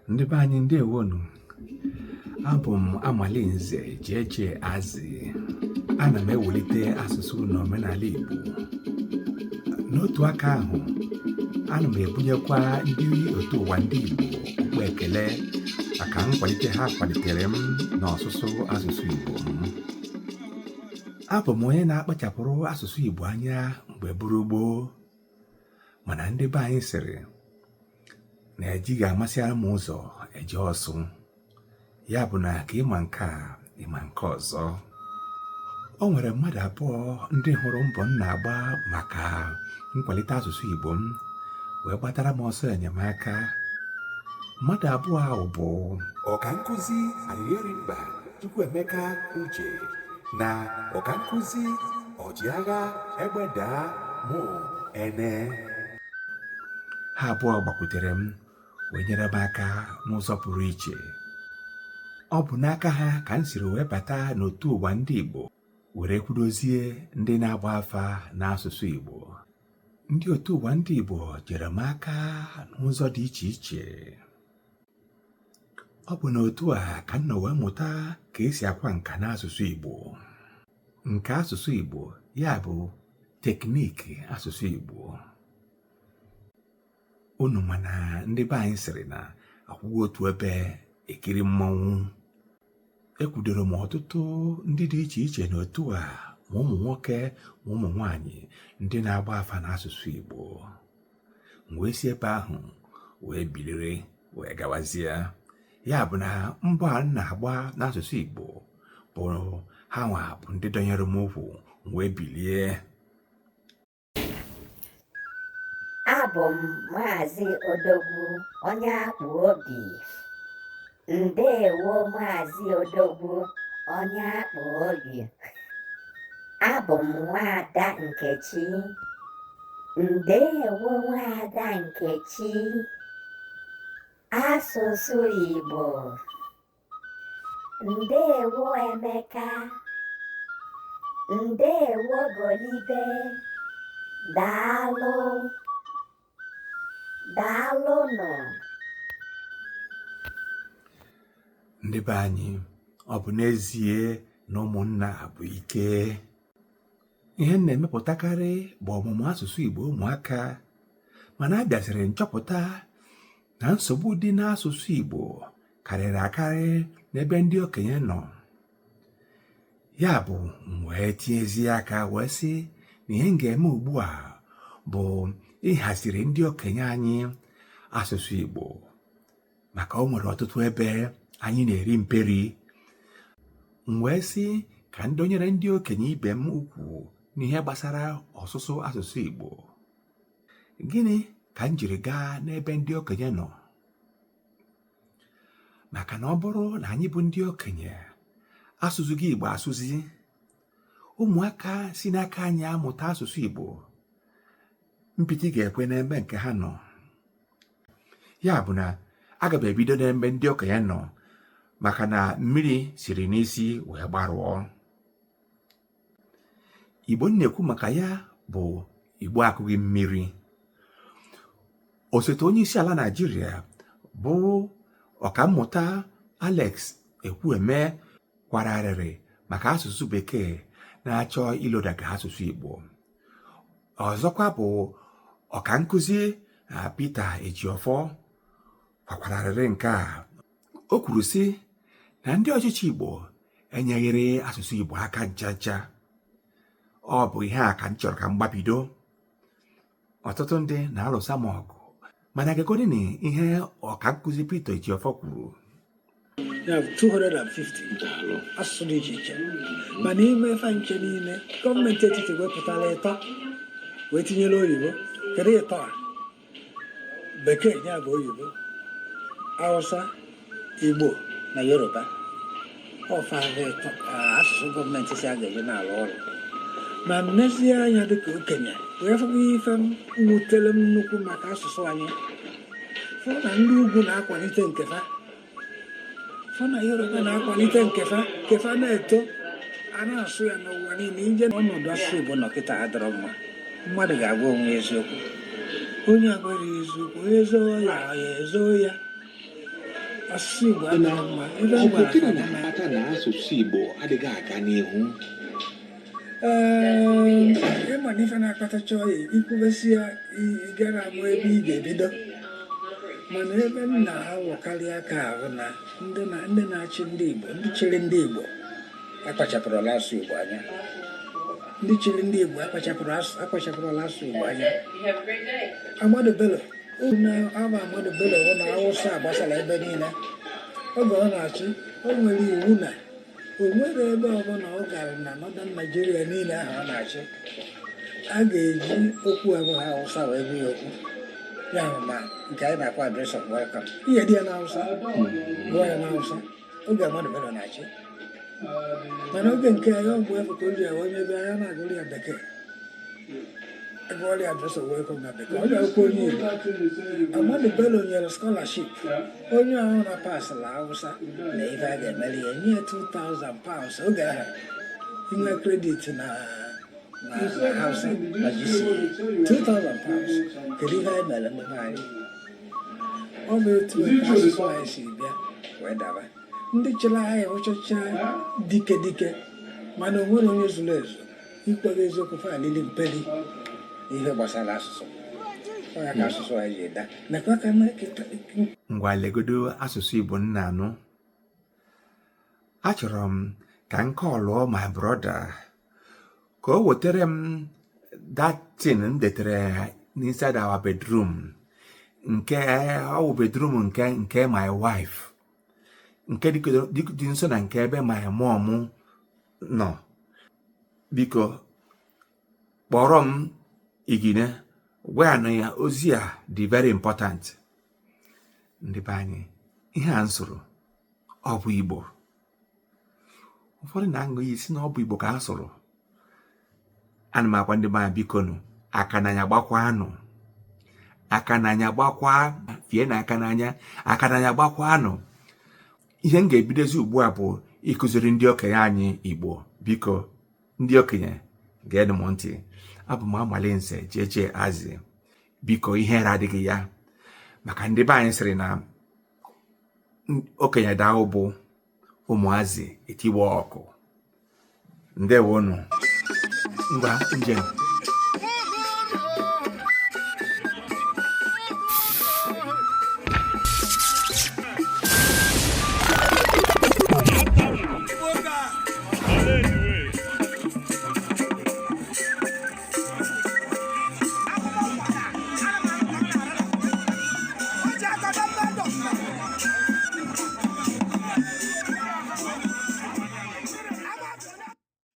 Ndị be anyị ndewonu. Abụ m Amalinze Jeje Azị. Ana m ewelite asụsụ na omenala Igbo. N'otu aka ahụ, ana m ebunyekwa ndị otu ụwa ndị Igbo okpu ekele maka nkwalite ha kwalitere m n'ọsụsụ asụsụ Igbo m. Abụ m onye na-akpachapụrụ asụsụ Igbo anya mgbe buru gboo, mana ndị be anyị sịrị na ejighị amasịara m ụzọ eje ọsụ. Ya bụ na ka ịma nke a ịma nke ọzọ. O nwere mmadụ abụọ ndị hụrụ mbọ m na-agba maka nkwalite asụsụ Igbo m wee gbatara m ọsọ enyemaka. Mmadụ abụọ ahụ bụ ọkankụzi Arịrịmba Chukwuemeka Uche na ọkankụzi Ọjịagha Egbeda Mụ Ene. Ha abụọ gbakwutere m wee nyere m aka n'ụzọ pụrụ iche. Ọ bụ n'aka ha ka m siri wee bata n'otu ụwa ndị Igbo were kwudozie ndị na-agba afa n'asụsụ Igbo. Ndị otu ụwa ndị Igbo jere m aka n'ụzọ dị iche iche. Ọ bụ n'otu a ka m nọ wee mụta ka esi akwa nka n'asụsụ Igbo. Nke asụsụ Igbo ya bụ tekniki asụsụ Igbo. Unu mana ndị be anyị sịrị na akwụghị otu ebe ekiri mmọnwụ. Ekwudoro m ọtụtụ ndị dị iche iche n'otu a, ma ụmụ nwoke ma ụmụ nwanyị ndị na-agba afa n'asụsụ Igbo. M wee si ebe ahụ wee biliri wee gawazie. Ya bụ na mbọ a na-agba n'asụsụ Igbo bụ ha nwa bụ ndị dọnyere m ụkwụ wee bilie. Abụ m Maazị Odogwu onye akpụ obi. Ndeewo Maazị Odogwu onye akpụ obi. Abụ m Nwaada Nkechi. Ndeewo Nwaada Nkechi. Asụsụ Igbo. Ndeewo Emeka. Ndeewo Golibe. Daalụ. Daalụnụ. Ndị be anyị, ọ bụ n'ezie na ụmụnna bụ ike. Ihe m na-emepụtakarị bụ ọmụmụ asụsụ Igbo ụmụaka, mana a bịaziri nchọpụta na nsogbu dị n'asụsụ Igbo karịrị akarị n'ebe ndị okenye nọ. Ya bụ m wee tinyezie aka wee sị na ihe m ga-eme ugbu a bụ ịhaziri ndị okenye anyị asụsụ Igbo, maka o nwere ọtụtụ ebe anyị na-eri mperi. M wee sị ka m dọnyere ndị okenye ibe m ukwu n'ihe gbasara ọsụsụ asụsụ Igbo. Gịnị ka m jiri gaa n'ebe ndị okenye nọ? Maka na ọ bụrụ na anyị bụ ndị okenye asụsụ gị Igbo asụzi, ụmụaka si n'aka anyị amụta asụsụ Igbo, mpịtị ga-ekwe n'ebe nke ha nọ. Ya bụ na aga m ebido n'ebe ndị okenye nọ, maka na mmiri siri n'isi wee gbarụọ. Igbo na-ekwu maka ya bụ Igbo akụghị mmiri. Osote onye isi ala Naịjirịa bụ ọkammụta Alex Ekwueme kwara arịrị maka asụsụ Bekee na-achọ ilodaga asụsụ Igbo. Ọzọkwa bụ ọkankụzi Peter Ejiofọ kwakwara arịrị nke a. O kwuru sị na ndị ọchịchị Igbo enyeghịrị asụsụ Igbo aka nchacha. Ọ bụ ihe a ka m chọrọ ka m gbabido. Ọtụtụ ndị na-alụsa m ọgụ, mana gegodi na ihe ọkankụzi Peter Ejiofọ kwuru. Ya bụ 250 asụsụ dị iche iche, ma n'ime efe nche niile gọọmenti etiti wepụtara ịtọ wee tinyere oyibo. Kedu ịtọ a? Bekee ya bụ oyibo, Hausa, Igbo na Yoruba. Ọfa ịtọ asụsụ gọọmenti si a ga-eji na-arụ ọrụ. Ma mmezie anya dịka okenye wee fụ ife mwutere m nnukwu maka asụsụ anyị. Fụ na ndị ugwu na-akwalite nkefa, fụ na Yoruba na-akwalite nkefa na-eto, a na-asụ ya n'ụwa niile. Ije n'ọnọdụ asụsụ Igbo nọkịta adịrọ mma. Mmadụ ga-agwa onwe eziokwu. Onye agwara eziokwu, onye zoo ya ọ ya ezoo ya. asụsụ Igbo adịghị mma. Ebe Ọ m bụ gwara gịnị ha na-akpata na asụsụ Igbo adịghị aga n'ihu? ịma na ife na-akpatacha ọya ikwubesi ya gara amụ ebe ị ga-ebido, mana ebe m na-awụkarị aka ahụ na ndị na-achị ndị Igbo, ndị chịrị ndị Igbo akpachapụrụla asụ Igbo anya. Ndị chịrị ndị Igbo akpachapụrụla asụ Igbo anya. Ahmadu Bello Ahmadu Bello bụ na Awụsa gbasara ebe niile. Oge ọ na-achị, o nwere iwu na o nwere ebe ọbụla ọ gara na Northern Nigeria niile ahụ ọ na-achị, a ga-eji okwu abụ ha Awụsa wee bụ ya okwu. Ya bụ ma nke anyị na-akpọ address of welcome, ihe dị ya na Awụsa gụọ ya na Awụsa oge Ahmadu Bello na-achị. Mana oge nke ya ọ bụ efu ka o ji awa onye ebe anya na-agụrụ ya bekee, agụọrọ ya address of welcome na bekee. Ọ ga-akwụkwọ onye Igbo. Ahmadu Bello nyere scholarship onye ahụ na pasịla Awụsa na ife a ga-emeri ya nye £2,000 oge ahụ inwe kredit na Hausa na GC. £2,000 kedu ihe anyị mere ndị anyị? Ọ bụ etu asụsụ anyị si bịa wee daba. Ndị chịrị anyị ụchacha dike mana o nwere onye zuru ezu ikpere eziokwu fa alili mperi ihe gbasara asụsụ. Ọ ya ka asụsụ anyị ji eda. Ngwa legodo asụsụ Igbo nna anụ. Achọrọ m ka m kọlụọ my brother ka o wetere m that thing m detere inside our bedroom, nke ọ bedroom nke my wife, nke dị nso na nke ebe my mom nọ. Biko kpọrọ m Igine gwa na ya ozi a dị very important. Ndị be anyị, ihe a nsụrụ ọ bụ Igbo. Ụfọdụ na-aṅụ iyi si na ọ bụ Igbo ka a sụrụ. Ana m akwa ndị be anyị biko nụ, aka n'anya gbakwanụ, aka n'anya gbakwa, fie na aka n'anya gbakwanụ. Ihe m ga-ebidozi ugbu a bụ ịkụziri ndị okenye anyị Igbo. Biko ndị okenye ga-ede m ntị. Abụ m Amalinze jeje azị. Biko ihere adịghị ya, maka ndị be anyị sịrị na okenye daa ụbụ ụmụazị etiwe ọkụ. Ndewonu. Ngwa njem.